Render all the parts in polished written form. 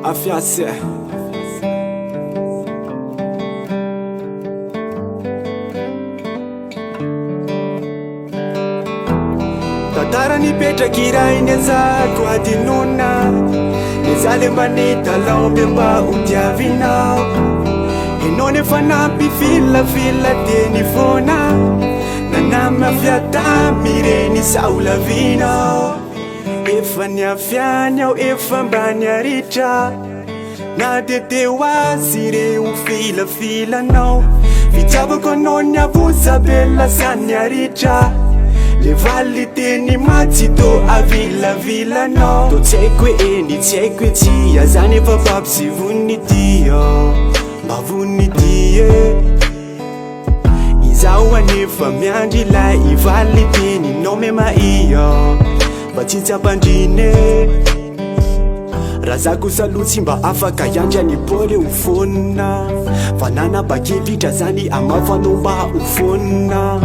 Afiase Tantara nipetraky iray niazako adinona Nizaly mba nitalao mbe mba hodiavinao Enao nefa nampifilafila de nivona Nanamafyata mireny saolavinao Efa niafiany aho efa mba niaritra Na dedeo azy reo filafilanao Fitiavako anao niavoza be lasa niaritra Le valy teny matsy to avilavilanao To tsy haiko hoe eny tsy haiko hoe tsia Zany efa papo sy vonitia Mba vonitie Izaho anefa miandry ilay ivaly teny nao me maia Mba tsy tsapandrine Raha zako salotsy mba afaka iandry anipole ufona Vanana bakevitra zany amafanao mba ufona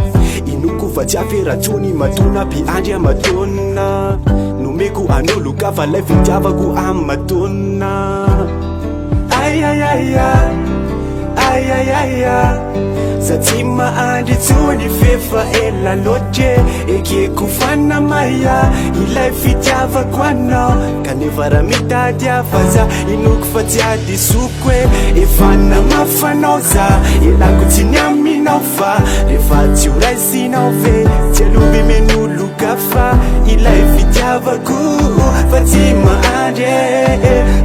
Inoko va tsy aferatsony matona mpiandry amatona Nomeko anolo ka fa lay fitiavako amatona Ayayaya Ayayaya Zatsy mahandry tsony fefa ela lotre Ekeko fana maya ilay fitiavako anao Kanefa raha mitady afaza inoko fa tsy adisoko e Efa namafanao za elako tsy niaminao fa Rehefa tsy ho raisinao ve tsy aloby menolo ka fa Ilay fitiavako fa tsy mahandry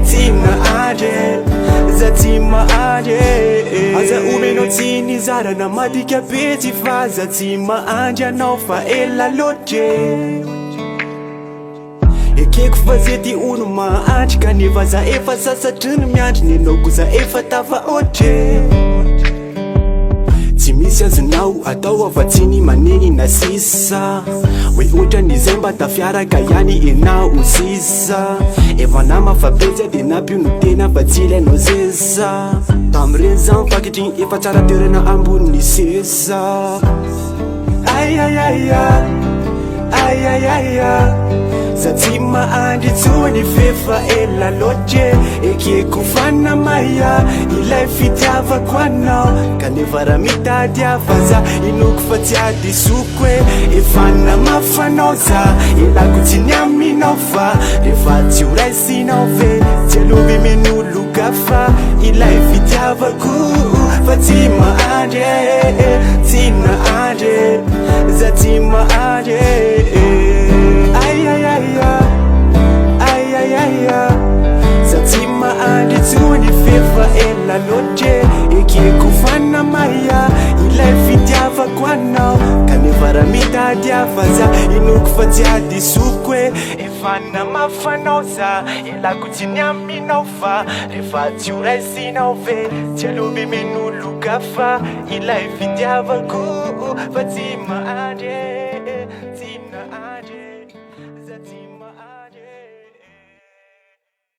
Tsy mahandry Za tsy mahandry Aza omenao tsy nizarana madika be tsy fa Za tsy mahandry anao fa ela lotre Ekeko fa zety olo mahandry Kanefa za efa sasatriny miandry Nenao ko za efa tafa otre Tsy misy azonao atao afa tsy ny maneny na sisa Hoe ohatran'izay mba tafiaraka ihany enao sisa Efa namafabetsy de napio no tena fa tsy ilainao zeza Tamireny zany fakitry efa tsara toerana ambony seza Ayayaya Ayayaya Za tsy mahandry tsony fefa ela lotre Ekeko fana maya ilay fitiavako anao Kanefa raha mitady afaza inoko fa tsy adisoko e Efa namafanao za elako tsy niaminao fa Rehefa tsy ho raisinao ve tsy aloby menolo ka fa Ilay fitiavako fa tsy mahandry Tsy nahandry Za tsy mahandry Ayayaya Ayayaya Za tsy mahandry tsony fefa ela lotre Ekeko fana maya ilay fitiavako anao Kanefa raha mitady afaza inoko fa tsy adisoko e Efa namafanao za elako tsy niaminao fa Rehefa tsy ho raisinao ve tsy aloby menolo ka fa Ilay fitiavako fa tsy mahandry